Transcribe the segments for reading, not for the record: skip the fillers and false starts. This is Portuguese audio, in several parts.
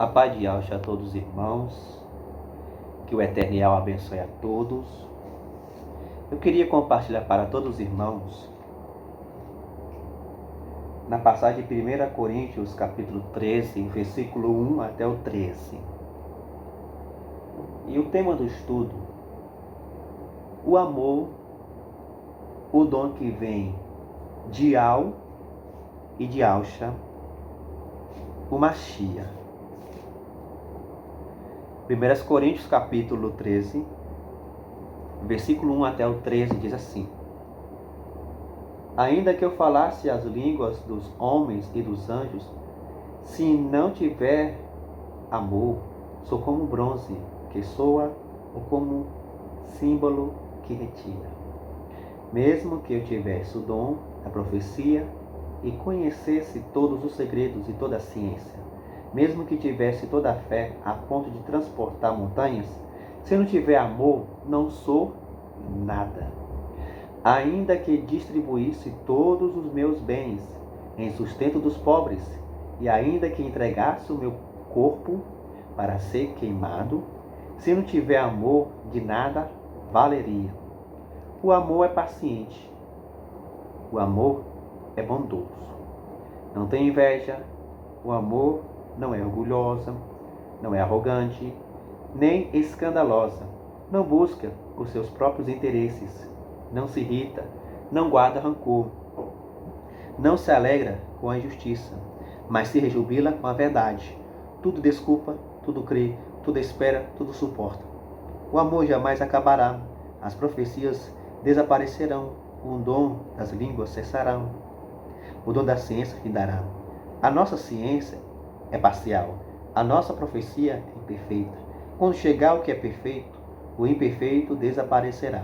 A paz de Yahshua a todos os irmãos, que o Eternial abençoe a todos. Eu queria compartilhar para todos os irmãos, na passagem de 1 Coríntios, capítulo 13, versículo 1 até o 13. E o tema do estudo, o amor, o dom que vem de Yah e de Yahshua, o Mashiach. 1 Coríntios capítulo 13, versículo 1 até o 13, diz assim: Ainda que eu falasse as línguas dos homens e dos anjos, se não tiver amor, sou como bronze que soa ou como símbolo que retira. Mesmo que eu tivesse o dom da profecia e conhecesse todos os segredos e toda a ciência, mesmo que tivesse toda a fé a ponto de transportar montanhas, se não tiver amor, não sou nada. Ainda que distribuísse todos os meus bens em sustento dos pobres, e ainda que entregasse o meu corpo para ser queimado, se não tiver amor, de nada valeria. O amor é paciente. O amor é bondoso. Não tem inveja. O amor não é orgulhosa, não é arrogante, nem escandalosa. Não busca os seus próprios interesses. Não se irrita, não guarda rancor. Não se alegra com a injustiça, mas se rejubila com a verdade. Tudo desculpa, tudo crê, tudo espera, tudo suporta. O amor jamais acabará. As profecias desaparecerão. O dom das línguas cessarão. O dom da ciência findará. A nossa ciência é parcial. A nossa profecia é imperfeita. Quando chegar o que é perfeito, o imperfeito desaparecerá.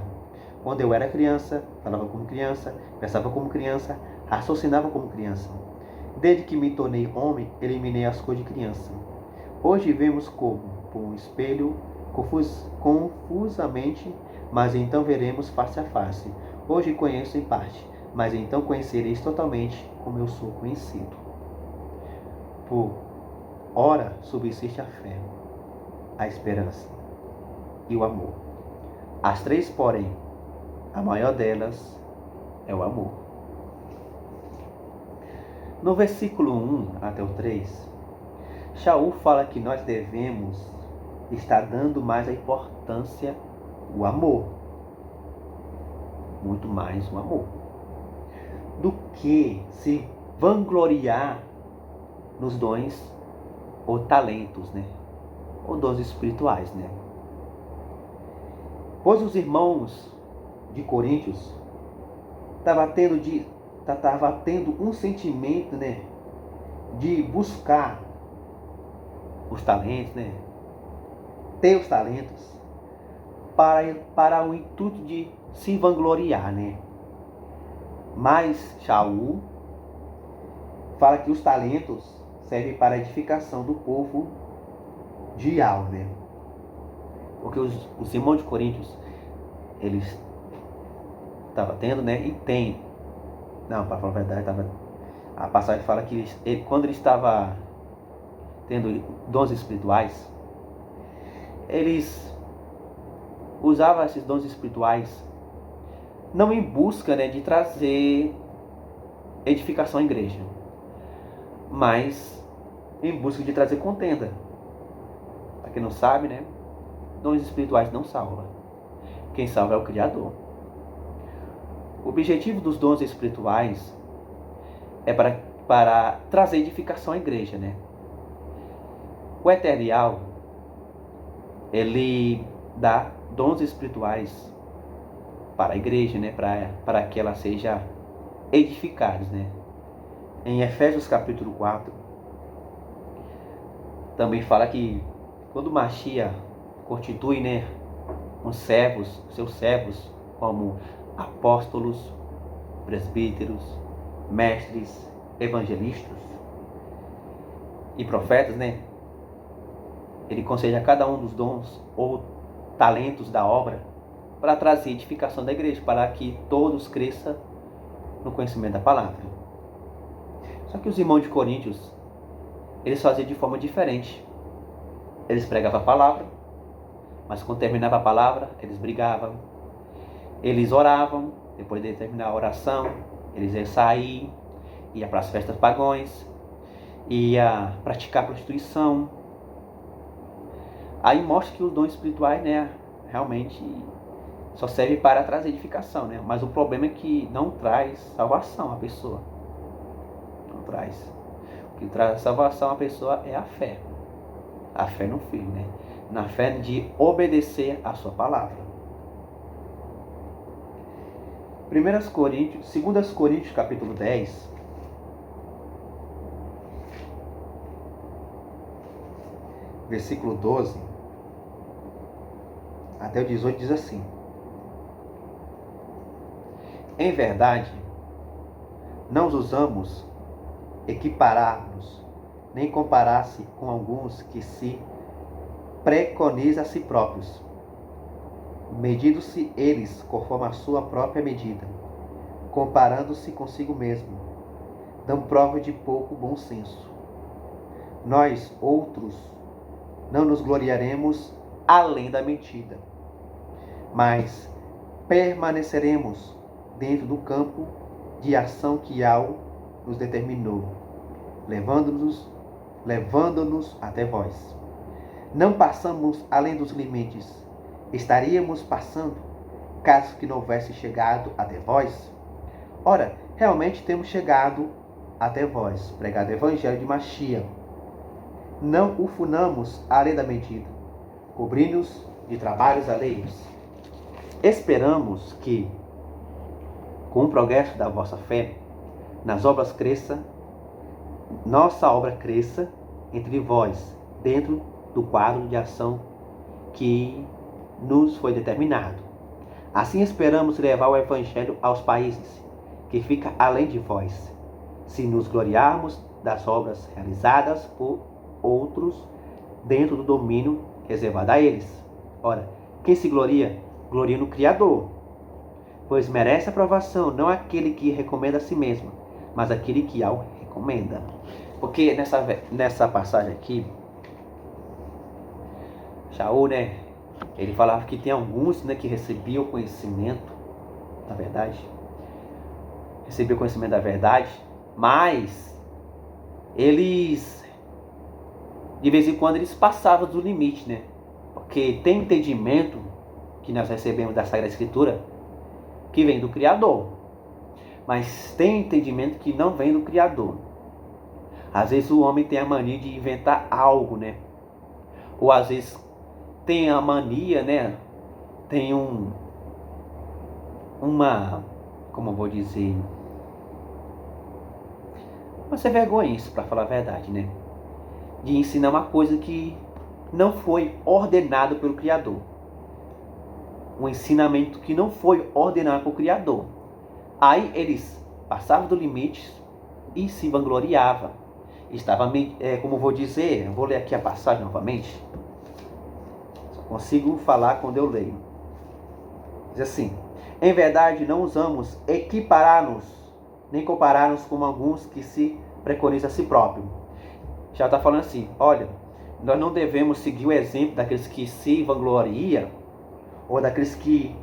Quando eu era criança, falava como criança, pensava como criança, raciocinava como criança. Desde que me tornei homem, eliminei as coisas de criança. Hoje vemos como por um espelho confusamente, mas então veremos face a face. Hoje conheço em parte, mas então conhecereis totalmente como eu sou conhecido. Por ora subsiste a fé, a esperança e o amor. As três, porém, a maior delas é o amor. No versículo 1 até o 3, Shaul fala que nós devemos estar dando mais a importância ao amor. Muito mais o amor. Do que se vangloriar nos dons ou talentos, ou dons espirituais, Pois os irmãos de Coríntios estavam tendo um sentimento, de buscar os talentos, ter os talentos para o intuito de se vangloriar, Mas Shaul fala que os talentos servem para a edificação do povo de Yah, Porque os irmãos de Coríntios, eles estavam tendo, e tem. Não, para falar a verdade, a passagem fala que quando ele estava tendo dons espirituais, eles usavam esses dons espirituais não em busca, de trazer edificação à igreja, mas em busca de trazer contenda. Para quem não sabe, dons espirituais não salvam. Quem salva é o Criador. O objetivo dos dons espirituais é para trazer edificação à igreja, O Eternial, ele dá dons espirituais para a igreja, para que ela seja edificada, Em Efésios capítulo 4, também fala que quando Mashiach constitui, seus servos, como apóstolos, presbíteros, mestres, evangelistas e profetas, Ele concede a cada um dos dons ou talentos da obra para trazer edificação da igreja, para que todos cresçam no conhecimento da palavra. Só que os irmãos de Coríntios, eles faziam de forma diferente. eles pregavam a palavra, mas quando terminava a palavra, eles brigavam. Eles oravam, depois de terminar a oração, eles iam sair, ia para as festas pagãs, ia praticar prostituição. Aí mostra que os dons espirituais, né, realmente só serve para trazer edificação, né? Mas o problema é que não traz salvação à pessoa. Não traz. O que traz salvação à pessoa é a fé. A fé no Filho, né? Na fé de obedecer a sua palavra. 2 Coríntios capítulo 10. Versículo 12 até o 18 diz assim: em verdade, não os usamos equiparar-nos, nem comparar-se com alguns que se preconizam a si próprios, medindo-se eles conforme a sua própria medida, comparando-se consigo mesmo, dão prova de pouco bom senso. Nós, outros, não nos gloriaremos além da medida, mas permaneceremos dentro do campo de ação que Al nos determinou, levando-nos até vós. Não passamos além dos limites. Estaríamos passando, caso que não houvesse chegado até vós? Ora, realmente temos chegado até vós, pregado o evangelho de Machia. Não o funamos além da medida, cobrindo-nos de trabalhos alheios. Esperamos que, com o progresso da vossa fé, nas obras cresça, nossa obra cresça entre vós, dentro do quadro de ação que nos foi determinado. Assim esperamos levar o Evangelho aos países, que fica além de vós, se nos gloriarmos das obras realizadas por outros dentro do domínio reservado a eles. Ora, quem se gloria, gloria no Criador, pois merece aprovação não aquele que recomenda a si mesmo, mas aquele que ao recomenda. Porque nessa passagem aqui, Shaul, né, ele falava que tem alguns, né, que recebiam o conhecimento da verdade, mas eles, de vez em quando, eles passavam do limite, né? Porque tem entendimento que nós recebemos da Sagrada Escritura que vem do Criador, mas tem entendimento que não vem do Criador. Às vezes o homem tem a mania de inventar algo, né? Ou às vezes tem a mania, né? Tem como eu vou dizer, uma sem vergonha isso, para falar a verdade, né? De ensinar uma coisa que não foi ordenado pelo Criador. Um ensinamento que não foi ordenado pelo Criador. Aí eles passavam do limite e se vangloriavam. Estava, como eu vou dizer, eu vou ler aqui a passagem novamente. Só consigo falar quando eu leio. Diz assim: em verdade, não usamos equiparar-nos, nem comparar-nos com alguns que se preconizam a si próprio. Já está falando assim, olha, nós não devemos seguir o exemplo daqueles que se vangloriam, ou daqueles que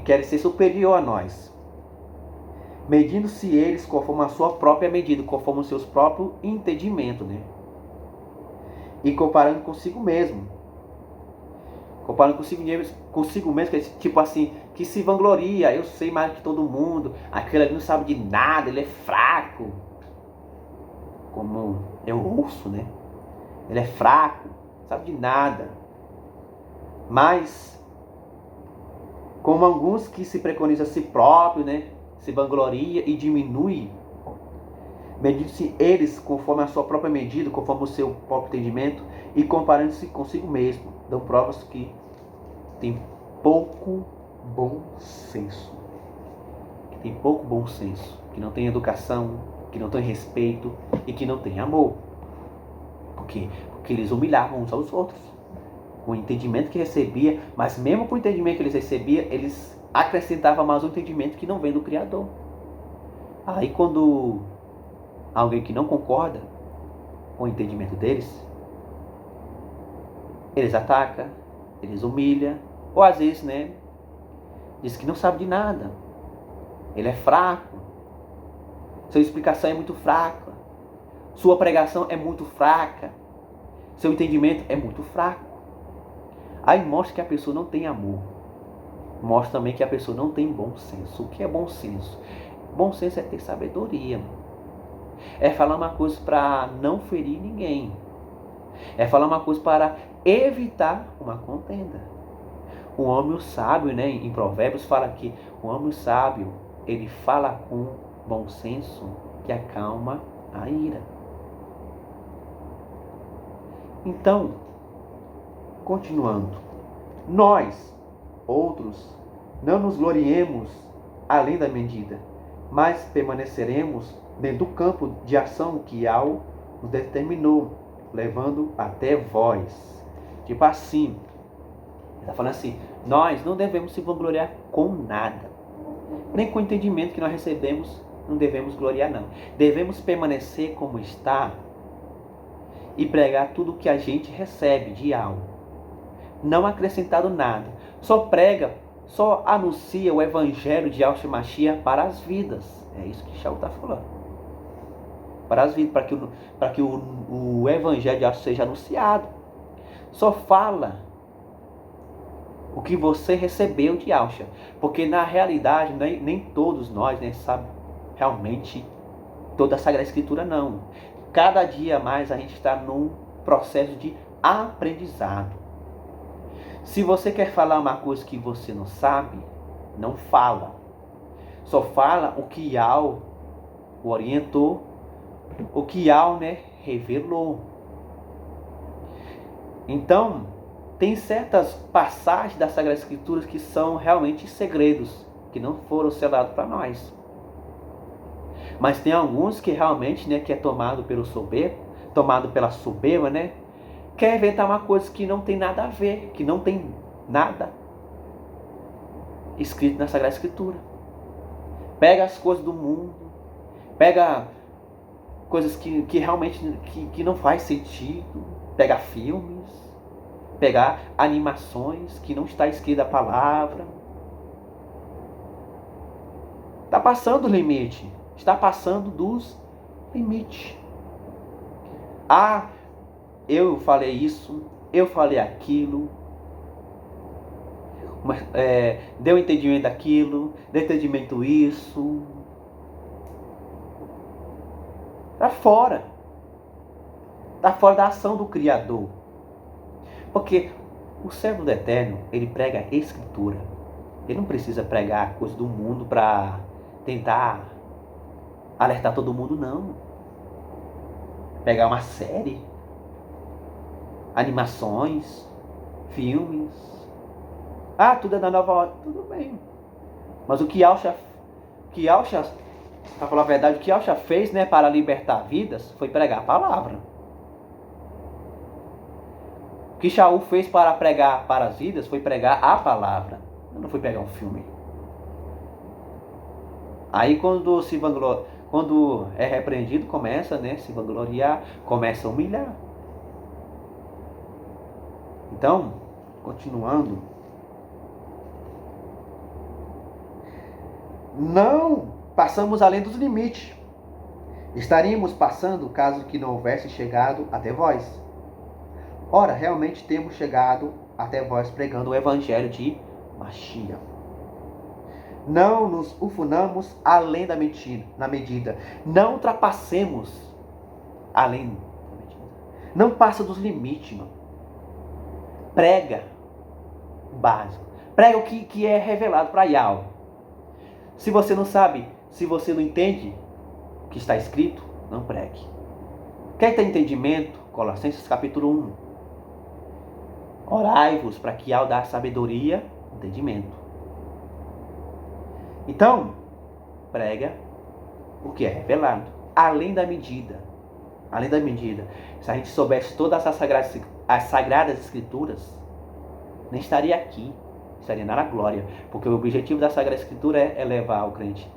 querem ser superior a nós, medindo-se eles conforme a sua própria medida, conforme os seus próprios entendimentos, né? E comparando consigo mesmo. Comparando consigo mesmo, que é tipo assim, que se vangloria, eu sei mais que todo mundo, aquele ali não sabe de nada, ele é fraco. Como eu ouço, né? Ele é fraco, não sabe de nada. Mas, como alguns que se preconizam a si próprio, né? Se vangloria e diminui, medindo-se eles conforme a sua própria medida, conforme o seu próprio entendimento, e comparando-se consigo mesmo, dão provas que tem pouco bom senso. Que não tem educação, que não tem respeito e que não tem amor. Por quê? Porque eles humilhavam uns aos outros. Com o entendimento que recebia, mas mesmo com o entendimento que eles recebiam, eles acrescentavam mais um entendimento que não vem do Criador. Aí quando alguém que não concorda com o entendimento deles, eles atacam, eles humilham, ou às vezes, né, diz que não sabe de nada, ele é fraco, sua explicação é muito fraca, sua pregação é muito fraca, seu entendimento é muito fraco. Aí mostra que a pessoa não tem amor, mostra também que a pessoa não tem bom senso. O que é bom senso? Bom senso é ter sabedoria, é falar uma coisa para não ferir ninguém, é falar uma coisa para evitar uma contenda. O homem sábio, né, em Provérbios fala que o homem sábio, ele fala com bom senso que acalma a ira. Então, continuando, nós, outros, não nos gloriemos além da medida, mas permaneceremos dentro do campo de ação que Al nos determinou, levando até vós. Tipo assim, ele está falando assim, nós não devemos se vangloriar com nada, nem com o entendimento que nós recebemos, não devemos gloriar não. Devemos permanecer como está e pregar tudo o que a gente recebe de algo, não acrescentado nada. Só prega, só anuncia o evangelho de Yahshua Mashiach para as vidas. É isso que Shaul está falando. Para as vidas, para que o evangelho de Yahshua seja anunciado. Só fala o que você recebeu de Yahshua, porque na realidade nem todos nós, né, sabem realmente toda a Sagrada Escritura não. Cada dia mais a gente está num processo de aprendizado. Se você quer falar uma coisa que você não sabe, não fala. Só fala o que Yahweh o orientou, o que Yahweh, né, revelou. Então, tem certas passagens das Sagradas Escrituras que são realmente segredos, que não foram selados para nós. Mas tem alguns que realmente, né, que é tomado pelo soberbo, tomado pela soberba, né, quer inventar uma coisa que não tem nada a ver, que não tem nada escrito na Sagrada Escritura. Pega as coisas do mundo, pega coisas que realmente que não faz sentido, pega filmes, pegar animações que não está escrita a palavra. Está passando o limite. Está passando dos limites. Ah, eu falei isso, eu falei aquilo, deu entendimento daquilo, deu entendimento isso. Está fora. Está fora da ação do Criador. Porque o servo do Eterno, ele prega a Escritura. Ele não precisa pregar coisa do mundo para tentar alertar todo mundo, não. Pegar uma série, animações, filmes. Ah, tudo é da nova ordem. Tudo bem. Mas o que Yahshua, para falar a verdade, o que Yahshua fez, né, para libertar vidas foi pregar a palavra. O que Shaul fez para pregar para as vidas foi pregar a palavra. Não foi pegar um filme. Aí quando é repreendido, começa, né, se vangloriar, começa a humilhar. Então, continuando, não passamos além dos limites. Estaríamos passando caso que não houvesse chegado até vós. Ora, realmente temos chegado até vós pregando o evangelho de Mashiach. Não nos ufunamos além da medida. Não ultrapassemos além da medida. Não passa dos limites, mano. Prega o básico. Prega o que é revelado para Yahweh. Se você não sabe, se você não entende o que está escrito, não pregue. Quer ter entendimento? Colossenses capítulo 1. Orai-vos para que Yahweh dê sabedoria e entendimento. Então, prega o que é revelado, além da medida. Além da medida. Se a gente soubesse todas as sagradas escrituras, nem estaria aqui, estaria na glória. Porque o objetivo da Sagrada Escritura é levar o crente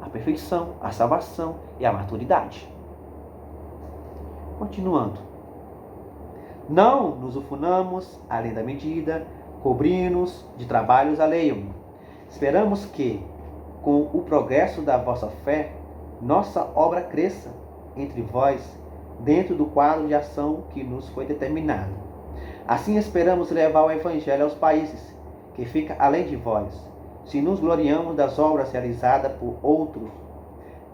à perfeição, à salvação e à maturidade. Continuando. Não nos ufunamos além da medida, cobrindo-nos de trabalhos alheios. Esperamos que, com o progresso da vossa fé, nossa obra cresça entre vós, dentro do quadro de ação que nos foi determinado. Assim esperamos levar o Evangelho aos países, que fica além de vós, se nos gloriamos das obras realizadas por outros,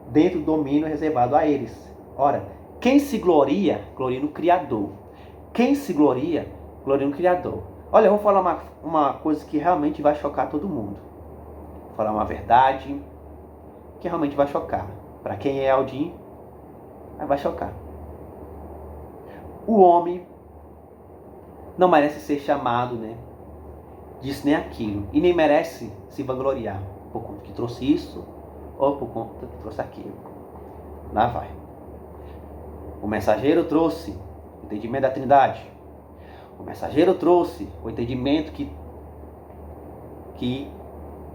dentro do domínio reservado a eles. Ora, quem se gloria, gloria no Criador. Quem se gloria, gloria no Criador. Olha, eu vou falar uma coisa que realmente vai chocar todo mundo. Vou falar uma verdade que realmente vai chocar. Para quem é Aldim, vai chocar. O homem não merece ser chamado, disso nem aquilo. E nem merece se vangloriar por conta que trouxe isso ou por conta que trouxe aquilo. Lá vai. O mensageiro trouxe o entendimento da Trindade. O mensageiro trouxe o entendimento que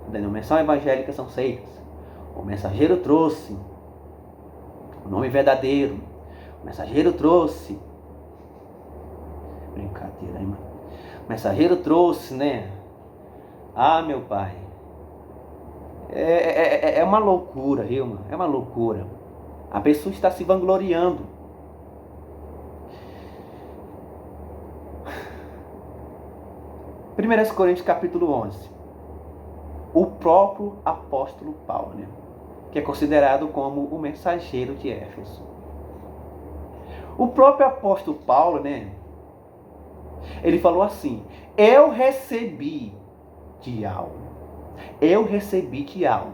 a denominação evangélica são seitas. O mensageiro trouxe o nome verdadeiro. O mensageiro trouxe... Brincadeira, hein, mano? O mensageiro trouxe, Ah, meu pai. É uma loucura, viu, mano? É uma loucura. A pessoa está se vangloriando. Primeiras Coríntios capítulo 11. O próprio apóstolo Paulo, que é considerado como o mensageiro de Éfeso. O próprio apóstolo Paulo, ele falou assim: eu recebi de algo. Eu recebi de algo.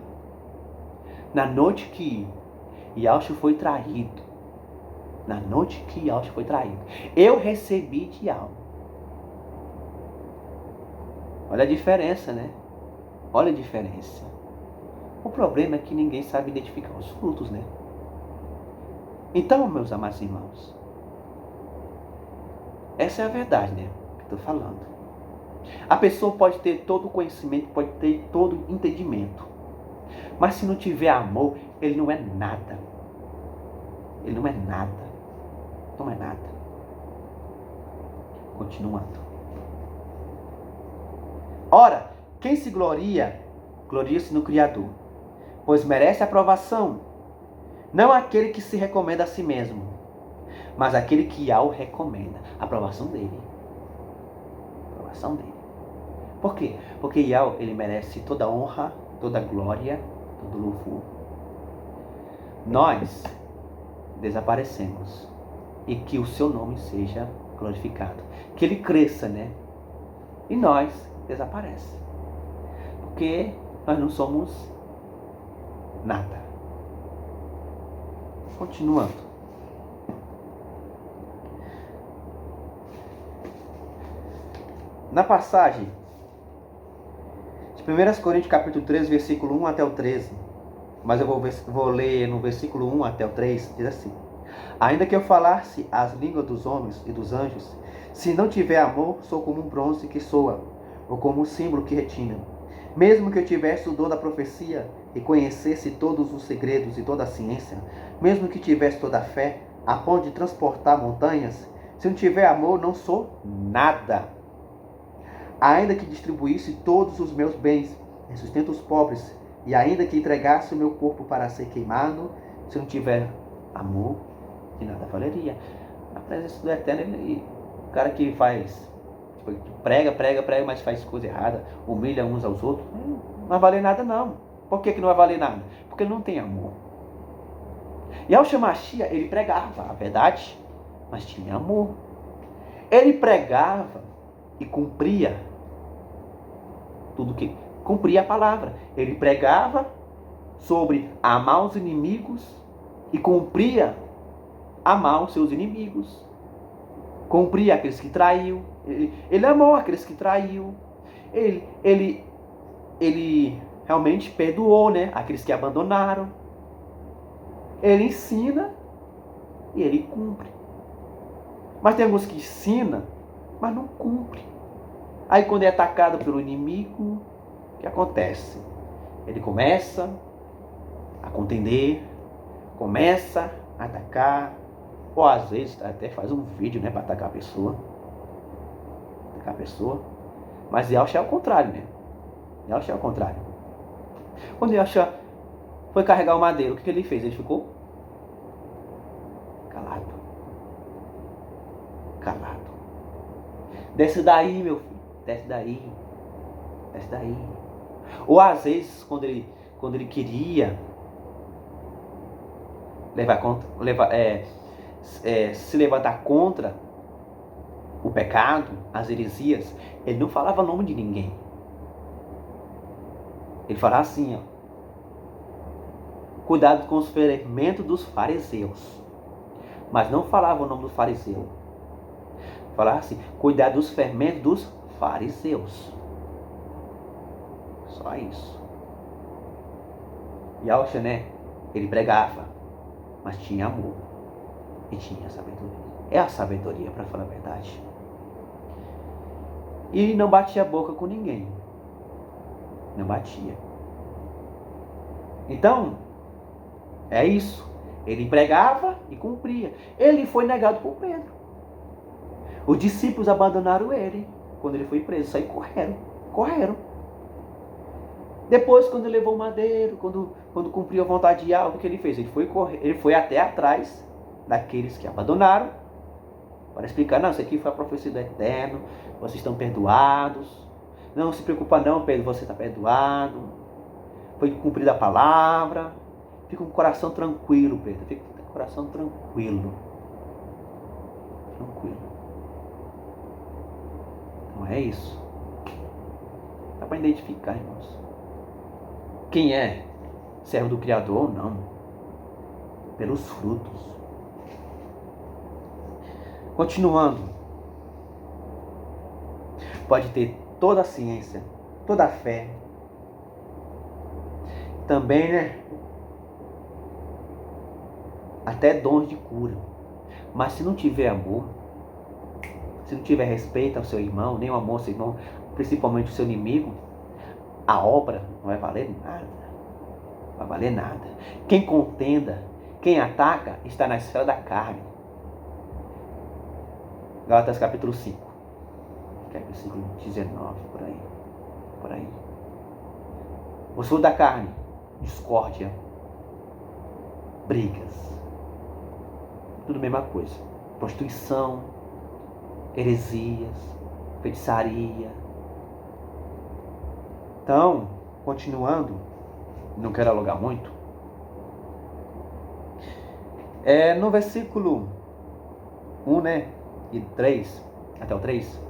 Na noite que Yaucho foi traído. Na noite que Yaucho foi traído. Eu recebi de algo. Olha a diferença, Olha a diferença. O problema é que ninguém sabe identificar os frutos, Então, meus amados irmãos, essa é a verdade, que estou falando. A pessoa pode ter todo o conhecimento, pode ter todo o entendimento, mas se não tiver amor, ele não é nada. Ele não é nada. Não é nada. Continuando. Ora, quem se gloria, gloria-se no Criador, pois merece aprovação, não aquele que se recomenda a si mesmo, mas aquele que ao recomenda. A aprovação dele. A aprovação dele. Por quê? Porque Yahweh, ele merece toda honra, toda glória, todo louvor. Nós desaparecemos e que o seu nome seja glorificado. Que ele cresça, E nós desaparecemos. Porque nós não somos nada. Continuando. Na passagem de 1 Coríntios capítulo 3, versículo 1 até o 13, mas eu vou ler no versículo 1 até o 3, diz assim: ainda que eu falasse as línguas dos homens e dos anjos, se não tiver amor, sou como um bronze que soa, ou como um símbolo que retina. Mesmo que eu tivesse o dom da profecia e conhecesse todos os segredos e toda a ciência, mesmo que tivesse toda a fé, a ponto de transportar montanhas, se não tiver amor, não sou nada. Ainda que distribuísse todos os meus bens em sustento os pobres, e ainda que entregasse o meu corpo para ser queimado, se não tiver amor, de nada valeria. A presença do Eterno, o cara que faz, prega, mas faz coisa errada, humilha uns aos outros, não vai valer nada não. Por que não vai valer nada? Porque ele não tem amor. E ao Shemashia, ele pregava a verdade, mas tinha amor. Ele pregava e cumpria tudo que cumpria a palavra. Ele pregava sobre amar os inimigos e cumpria amar os seus inimigos. Cumpria aqueles que traiu. Ele amou aqueles que traiu. Ele realmente perdoou, aqueles que abandonaram. Ele ensina e ele cumpre. Mas tem alguns que ensinam, mas não cumpre. Aí quando é atacado pelo inimigo, o que acontece? Ele começa a contender, começa a atacar, Ou às vezes até faz um vídeo, né, para atacar a pessoa. Atacar a pessoa. Mas Yahshua é o contrário, né? Yahshua é o contrário. Quando Yahshua foi carregar o madeiro, o que ele fez? Ele ficou calado. Calado. Desce daí, meu filho. Desce daí. Desce daí. Ou às vezes, quando ele queria se levantar contra o pecado, as heresias, ele não falava o nome de ninguém. Ele falava assim, ó. Cuidado com os ferimentos dos fariseus. Mas não falava o nome do fariseu. Falava assim, cuidado dos fermentos dos fariseus. Só isso. Yahshua, né? Ele pregava, mas tinha amor. E tinha sabedoria. É a sabedoria, para falar a verdade. E não batia a boca com ninguém. Não batia. Então, é isso. Ele pregava e cumpria. Ele foi negado por Pedro. Os discípulos abandonaram ele. Quando ele foi preso, saíram correndo. Correram. Depois, quando ele levou o madeiro, quando cumpriu a vontade de Yahweh, o que ele fez? Ele foi até atrás daqueles que abandonaram, para explicar, não, isso aqui foi a profecia do Eterno, vocês estão perdoados. Não se preocupa não, Pedro, você está perdoado. Foi cumprida a palavra. Fica com o coração tranquilo, Pedro. Fica com o coração tranquilo. Tranquilo. Então é isso. Dá para identificar, irmãos. Quem é servo do Criador ou não? Pelos frutos. Continuando. Pode ter toda a ciência, toda a fé. Também, né? Até dons de cura. Mas se não tiver amor, se não tiver respeito ao seu irmão, nem o amor ao seu irmão, principalmente o seu inimigo, a obra não vai valer nada. Não vai valer nada. Quem contenda, quem ataca, está na esfera da carne. Gálatas capítulo 5. Que é versículo 19, por aí. Por aí. O fruto da carne, discórdia, brigas. Tudo a mesma coisa. Prostituição, heresias, feitiçaria. Então, continuando, não quero alongar muito. No versículo 1, né? E 3, até o 3.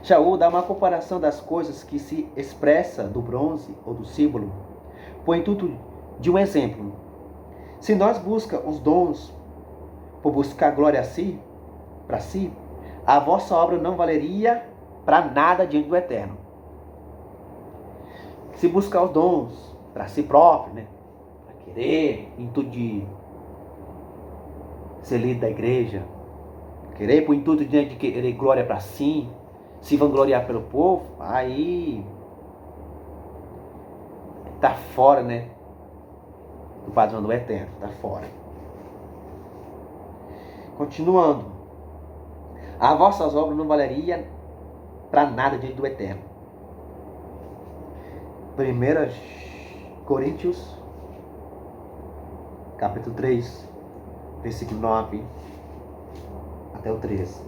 Shaul dá uma comparação das coisas que se expressa do bronze ou do símbolo, por intuito de um exemplo. Se nós buscamos os dons por buscar glória a si, para si, a vossa obra não valeria para nada diante do Eterno. Se buscar os dons para si próprio, né, para querer, em intuito de ser líder da igreja, querer por intuito de querer glória para si, se vangloriar pelo povo, aí está fora, né, do padrão do Eterno, está fora. Continuando, as vossas obras não valeriam para nada diante do Eterno. 1 Coríntios, capítulo 3, versículo 9 até o 13.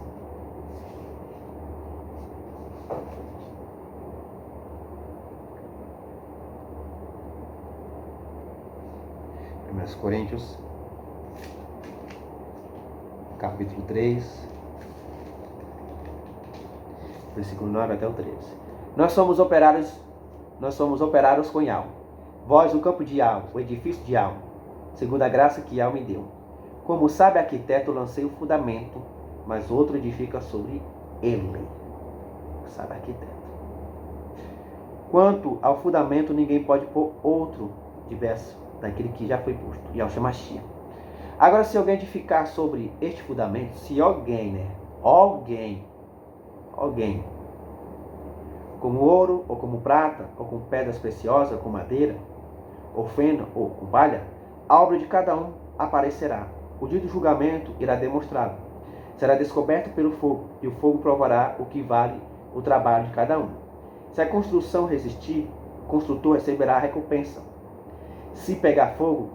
1 Coríntios, capítulo 3, versículo 9 até o 13. Nós somos operários com Yahweh. Vós, o campo de Yahweh, o edifício de Yahweh, segundo a graça que Yahweh me deu. Como sabe arquiteto, lancei o fundamento, mas outro edifica sobre ele. Sabe arquiteto. Quanto ao fundamento, ninguém pode pôr outro diverso daquele que já foi posto, Yahshua Mashiach. Agora, se alguém edificar sobre este fundamento, se alguém, né? Alguém, como ouro, ou como prata, ou com pedras preciosas, ou com madeira, ou feno, ou com palha, a obra de cada um aparecerá, O dia do julgamento irá demonstrá-lo. Será descoberto pelo fogo, e o fogo provará o que vale o trabalho de cada um. Se a construção resistir, o construtor receberá a recompensa. Se pegar fogo,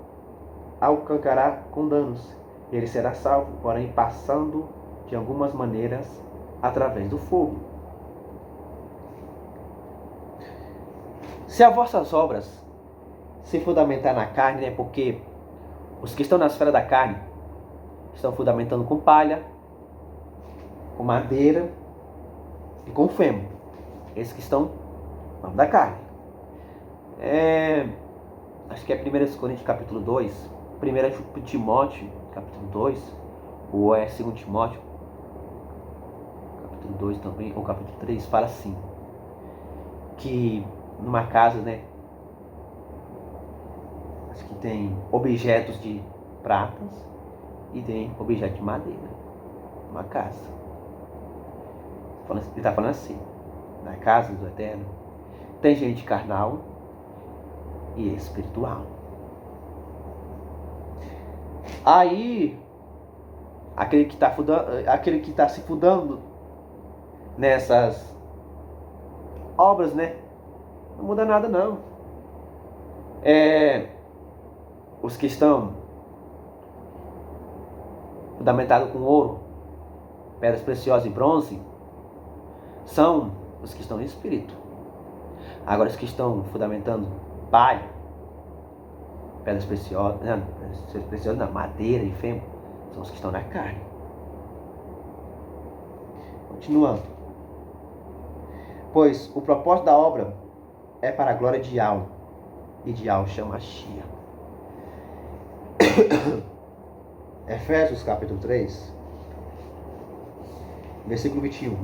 alcançará com danos. Ele será salvo, porém passando de algumas maneiras através do fogo. Se as vossas obras se fundamentar na carne, porque os que estão na esfera da carne estão fundamentando com palha, com madeira e com feno. Esses que estão da carne. Acho que é 1 Coríntios capítulo 2, 1 Timóteo capítulo 2, ou é 2 Timóteo capítulo 2 também, ou capítulo 3, fala assim, que numa casa, né, acho que tem objetos de pratas e tem objetos de madeira, uma casa. Ele está falando assim, na casa do Eterno tem gente carnal e espiritual. Aí aquele que está se fundando nessas obras, né, não muda nada não. Os que estão fundamentados com ouro, pedras preciosas e bronze, são os que estão em espírito. Agora os que estão fundamentando palha, pedras preciosas, não, madeira e feno, são os que estão na carne. Continuando. Pois o propósito da obra é para a glória de Yahweh, e de Yahweh chama Shia. Efésios capítulo 3, versículo 21.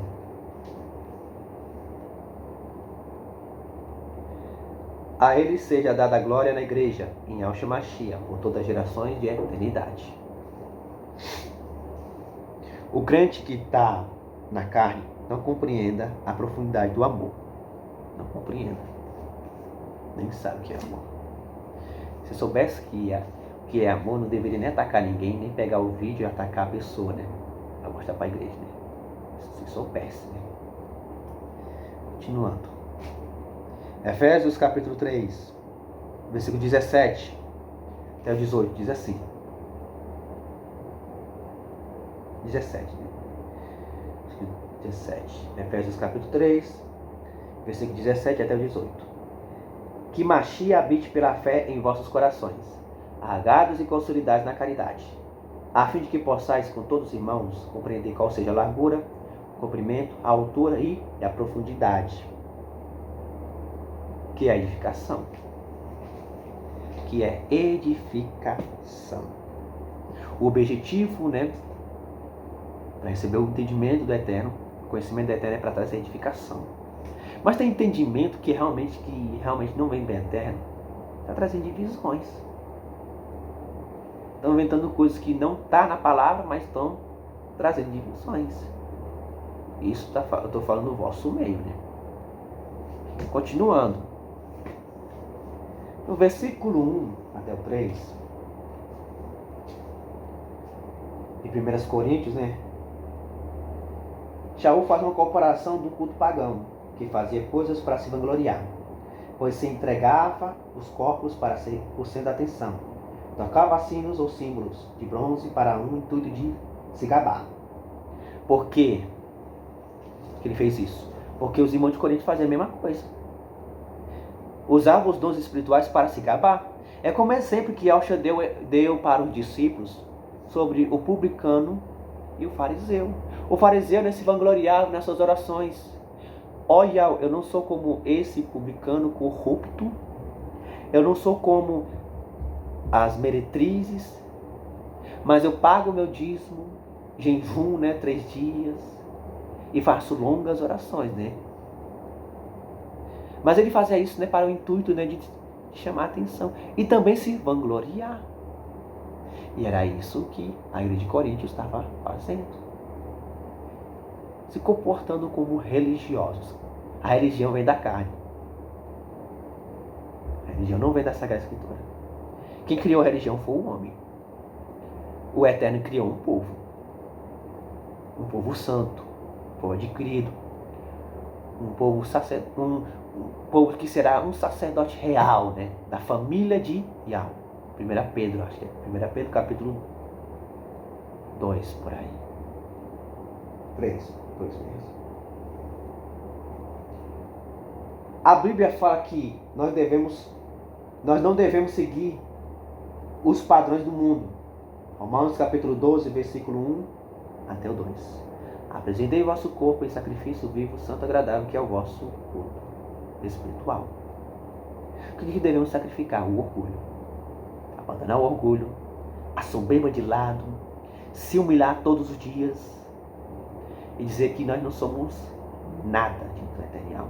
A ele seja dada a glória na igreja, em Yahshua Mashiach, por todas as gerações de eternidade. O crente que está na carne não compreenda a profundidade do amor. Não compreenda. Nem sabe o que é amor. Se soubesse que é amor, não deveria nem atacar ninguém, nem pegar o vídeo e atacar a pessoa, né? Para mostrar para a igreja, né? Se soubesse, né? Continuando. Efésios capítulo 3, versículo 17 até o 18, diz assim. 17, né? 17. Efésios capítulo 3, versículo 17 até o 18. Que Mashiach habite pela fé em vossos corações, arraigados e consolidados na caridade, a fim de que possais com todos os irmãos compreender qual seja a largura, o comprimento, a altura e a profundidade, que é a edificação. Que é edificação. O objetivo, né, para receber o entendimento do Eterno, o conhecimento do Eterno é para trazer edificação. Mas tem entendimento que realmente não vem do Eterno, está trazendo divisões. Estão inventando coisas que não estão na palavra, mas estão trazendo divisões. Isso eu estou falando do vosso meio, né? Continuando. No versículo 1 até o 3, de 1 Coríntios, né? Shaul faz uma comparação do culto pagão, que fazia coisas para se vangloriar, pois se entregava os corpos para ser por centro da atenção. Tocava sinos ou símbolos de bronze para um intuito de se gabar. Por quê que ele fez isso? Porque os irmãos de Corinto faziam a mesma coisa. Usavam os dons espirituais para se gabar. É como exemplo que Yahshua deu para os discípulos sobre o publicano e o fariseu. O fariseu, né, se vangloriava nas suas orações. Olha, eu não sou como esse publicano corrupto. Eu não sou como as meretrizes. Mas eu pago o meu dízimo, jejum, né, 3 dias. E faço longas orações, né? Mas ele fazia isso, né, para o intuito, né, de chamar a atenção. E também se vangloriar. E era isso que a igreja de Corinto estava fazendo. Se comportando como religiosos. A religião vem da carne. A religião não vem da Sagrada Escritura. Quem criou a religião foi o homem. o Eterno criou um povo santo, um povo adquirido, um povo povo que será um sacerdote real, né? Da família de Yahweh. 1 Pedro, acho que é 1 Pedro capítulo 2, por aí. 3, 2 mesmo. A Bíblia fala que nós não devemos seguir os padrões do mundo. Romanos capítulo 12, versículo 1 até o 2. Apresentei o vosso corpo em sacrifício vivo, santo, agradável, que é o vosso culto espiritual. O que devemos sacrificar? O orgulho. Abandonar o orgulho, a soberba de lado, se humilhar todos os dias e dizer que nós não somos nada de material.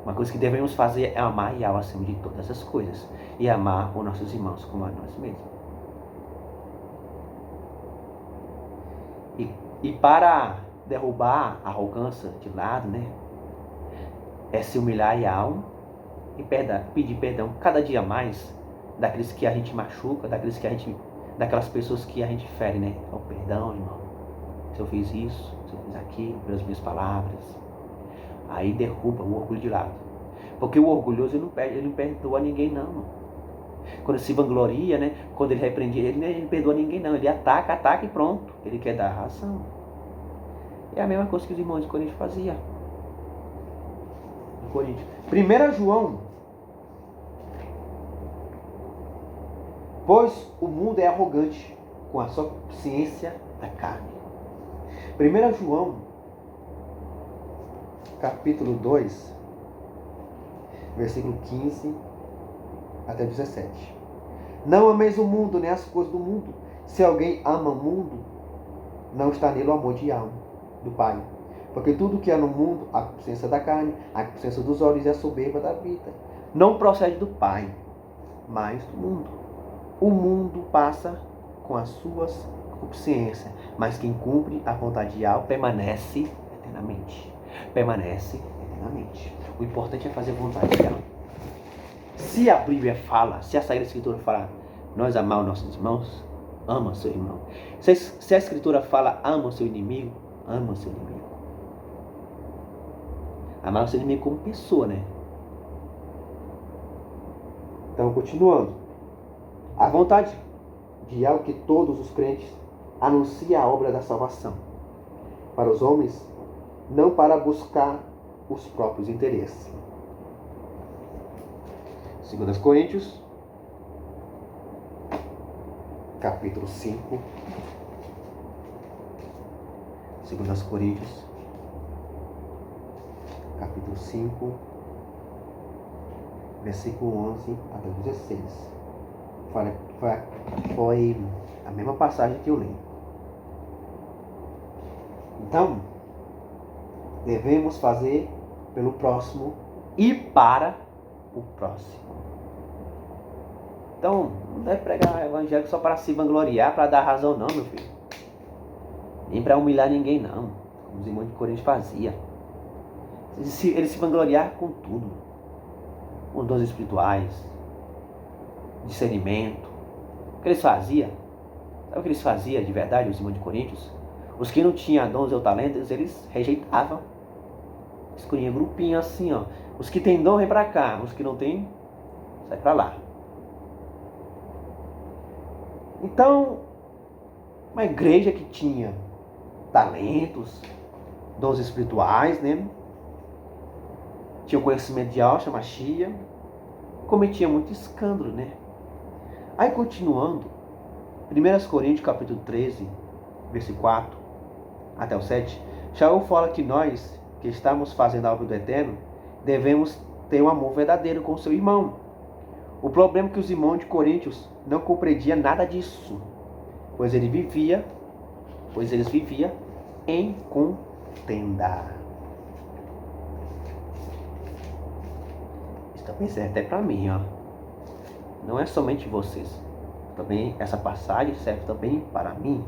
Uma coisa que devemos fazer é amar Yahweh acima de todas as coisas e amar os nossos irmãos como a nós mesmos. E para derrubar a arrogância de lado, né, é se humilhar a Yahweh e pedir perdão cada dia mais daqueles que a gente machuca, daquelas pessoas que a gente fere, né? O perdão, irmão. Se eu fiz isso, se eu fiz aquilo, pelas minhas palavras. Aí derruba o orgulho de lado. Porque o orgulhoso ele não perdoa ninguém, não. Quando se vangloria, né? Quando ele repreende, ele não perdoa ninguém, não. Ele ataca e pronto. Ele quer dar razão. É a mesma coisa que os irmãos de Corinto faziam. 1 João. Pois o mundo é arrogante com a sua ciência da carne. 1 João, capítulo 2, versículo 15 até 17. Não ameis o mundo, nem as coisas do mundo. Se alguém ama o mundo, não está nele o amor de alma do Pai. Porque tudo que há no mundo, a consciência da carne, a consciência dos olhos e a soberba da vida, não procede do Pai, mas do mundo. O mundo passa com as suas consciências, mas quem cumpre a vontade de Yahweh permanece eternamente. Permanece eternamente. O importante é fazer a vontade de Yahweh. Se a Bíblia fala, se a Sagrada Escritura fala, nós amar os nossos irmãos, ama seu irmão. Se a Escritura fala, ama o seu inimigo, ama o seu inimigo. Amar o seu inimigo como pessoa, né? Então, continuando. A vontade de Yahweh que todos os crentes anunciem a obra da salvação para os homens, não para buscar os próprios interesses. 2 Coríntios, capítulo 5. 2 Coríntios, capítulo 5, versículo 11 até 16. Foi a mesma passagem que eu li. Então, devemos fazer pelo próximo e para o próximo. Então, não deve pregar o evangelho só para se vangloriar, para dar razão, não, meu filho. Nem para humilhar ninguém, não. Como os irmãos de Corinto faziam. Eles se vangloriavam com tudo. Com dons espirituais, discernimento. O que eles faziam? Sabe o que eles faziam de verdade, os irmãos de Coríntios? Os que não tinham dons ou talentos, eles rejeitavam. Escolhiam grupinho assim, ó. Os que têm dom, vem pra cá. Os que não têm, sai pra lá. Então, uma igreja que tinha talentos, dons espirituais, né? Tinha o conhecimento de Yahshua Mashiach, cometia muito escândalo, né? Aí continuando, 1 Coríntios capítulo 13, versículo 4 até o 7, Shaul fala que nós, que estamos fazendo a obra do Eterno, devemos ter um amor verdadeiro com o seu irmão. O problema é que os irmãos de Coríntios não compreendiam nada disso, pois eles viviam em contenda. Isso também serve até para mim, ó. Não é somente vocês. Também essa passagem serve também para mim.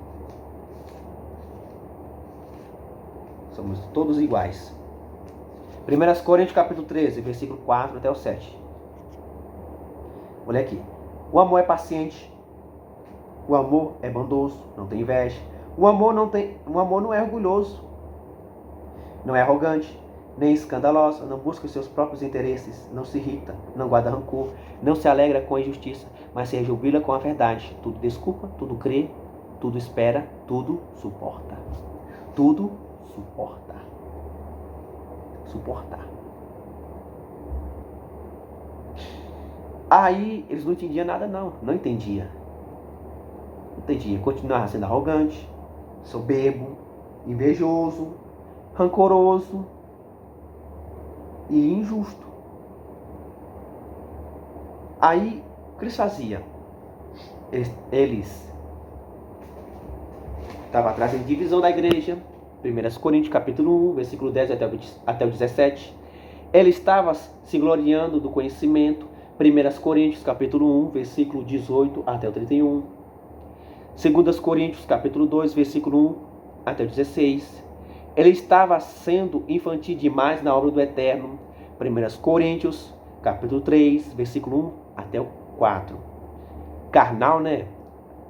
Somos todos iguais. 1 Coríntios capítulo 13, versículo 4 até o 7. Olha aqui. O amor é paciente. O amor é bondoso, não tem inveja. O amor não é orgulhoso, não é arrogante, nem escandaloso, não busca os seus próprios interesses, não se irrita, não guarda rancor, não se alegra com a injustiça, mas se rejubila com a verdade. Tudo desculpa, tudo crê, tudo espera, tudo suporta. Tudo suporta. Suportar. Aí eles não entendiam nada não. Não entendia. Continuava sendo arrogante, soberbo, invejoso, rancoroso e injusto. Aí o que eles faziam? Eles estavam trazendo divisão da igreja. 1 Coríntios capítulo 1, versículo 10 até o 17. Ele estava se gloriando do conhecimento. 1 Coríntios capítulo 1, versículo 18 até o 31. 2 Coríntios capítulo 2, versículo 1 até o 16. Ele estava sendo infantil demais na obra do Eterno. 1 Coríntios capítulo 3, versículo 1 até o 4. Carnal, né?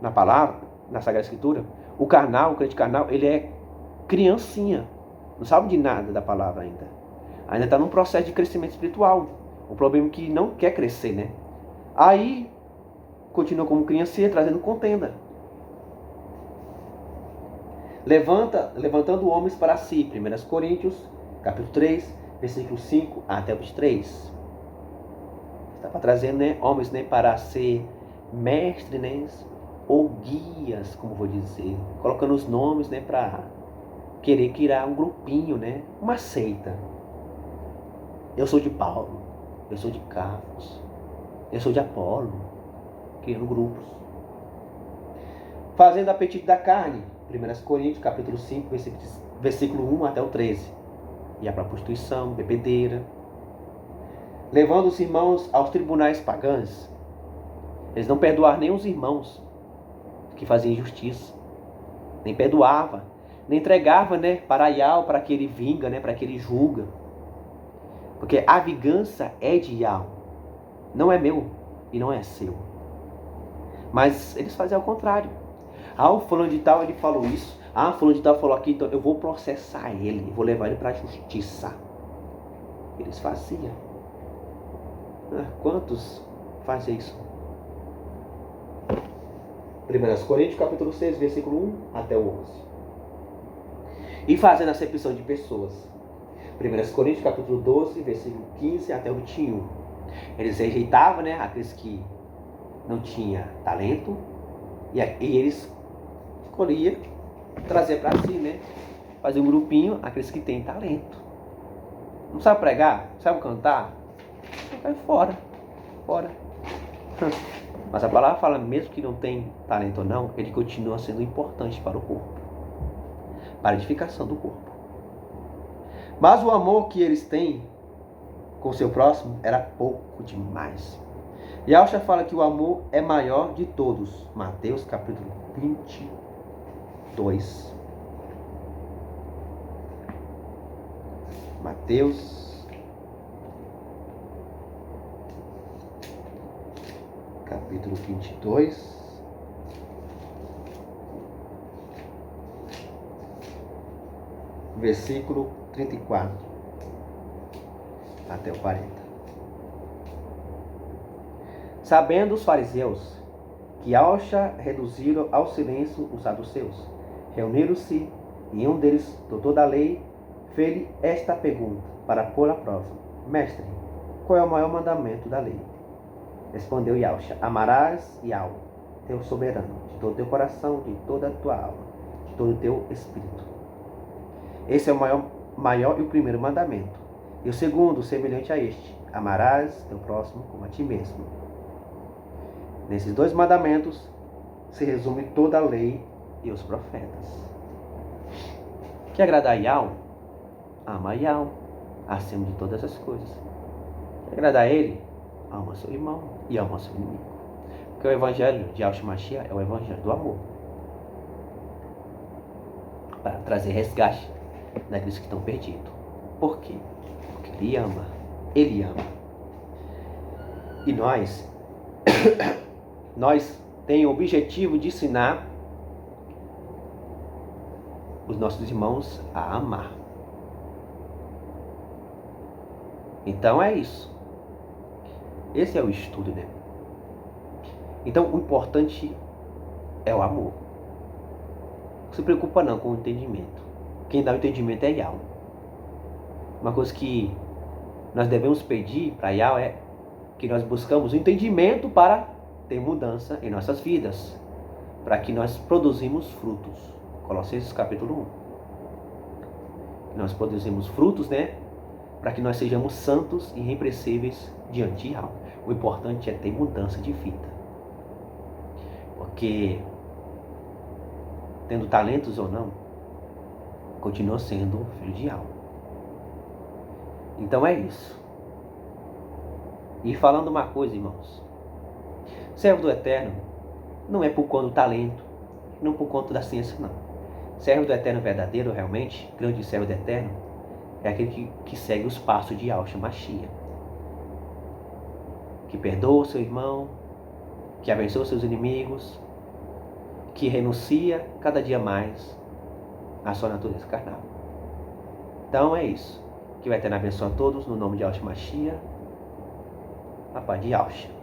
Na palavra, na Sagrada Escritura, o crente carnal, ele é criancinha. Não sabe de nada da palavra ainda. Ainda está num processo de crescimento espiritual. O problema é que não quer crescer, né? Aí, continua como criancinha, trazendo contenda. Levantando homens para si. 1 Coríntios, capítulo 3, versículo 5 até o 23. Está para trazer, né, homens, né, para ser mestres, né, ou guias, como vou dizer. Colocando os nomes, né, para querer criar um grupinho, né, uma seita. Eu sou de Paulo, eu sou de Carlos, eu sou de Apolo, criando grupos. Fazendo apetite da carne. 1 Coríntios, capítulo 5, versículo 1 até o 13. E a prostituição, bebedeira. Levando os irmãos aos tribunais pagãos. Eles não perdoaram nem os irmãos que faziam injustiça. Nem perdoava. Nem entregava, né, para Ial, para que ele vinga, né, para que ele julga. Porque a vingança é de Ial. Não é meu e não é seu. Mas eles faziam ao contrário. Ah, o fulano de tal, ele falou isso. Ah, o fulano de tal falou aqui, então eu vou processar ele. Vou levar ele para a justiça. Eles faziam. Quantos fazem isso? 1 Coríntios, capítulo 6, versículo 1 até o 11. E fazendo acepção de pessoas. 1 Coríntios, capítulo 12, versículo 15 até o 21. Eles rejeitavam, né, aqueles que não tinham talento. E eles escolhiam trazer para si, né? Fazer um grupinho, aqueles que têm talento. Não sabe pregar? Não sabe cantar? Vai fora. Fora. Mas a palavra fala, mesmo que não tem talento ou não, ele continua sendo importante para o corpo. Para a edificação do corpo. Mas o amor que eles têm com o seu próximo era pouco demais. E Yahshua fala que o amor é maior de todos. Mateus capítulo 22. Mateus capítulo 22. Versículo 34 até o 40. Sabendo os fariseus que Yahshua reduziram ao silêncio os saduceus, reuniram-se e um deles, doutor da lei, fez esta pergunta para pôr à prova: Mestre, qual é o maior mandamento da lei? Respondeu Yahshua: amarás Yahweh, teu soberano, de todo o teu coração, de toda a tua alma, de todo o teu espírito. Esse é o maior e o primeiro mandamento. E o segundo, semelhante a este: amarás teu próximo como a ti mesmo. Nesses dois mandamentos se resume toda a lei e os profetas. Quer agradar a Yahweh? Ama a Yahweh acima de todas as coisas. Quer agradar a Ele? Ama seu irmão e ama seu inimigo. Porque o evangelho de Yahshua Mashiach é o evangelho do amor. Para trazer resgate daqueles que estão perdidos. Por quê? Porque Ele ama. Ele ama. E nós tem o objetivo de ensinar os nossos irmãos a amar. Então é isso. Esse é o estudo, né? Então o importante é o amor. Não se preocupa não com o entendimento. Quem dá o entendimento é Yahweh. Uma coisa que nós devemos pedir para Yahweh é que nós buscamos o entendimento para ter mudança em nossas vidas, para que nós produzimos frutos. Colossenses capítulo 1. Nós produzimos frutos, né? Para que nós sejamos santos e irrepreensíveis diante de Yahweh. O importante é ter mudança de vida. Porque, tendo talentos ou não, continua sendo filho de Yahweh. Então é isso. E falando uma coisa, irmãos. Servo do Eterno não é por conta do talento, não por conta da ciência, não. Servo do Eterno verdadeiro, realmente, grande servo do Eterno, é aquele que segue os passos de Yahshua Mashiach. Que perdoa o seu irmão, que abençoa seus inimigos, que renuncia cada dia mais à sua natureza carnal. Então é isso. Que vai ter na abençoa a todos, no nome de Yahshua Mashiach, a paz de Yahshua.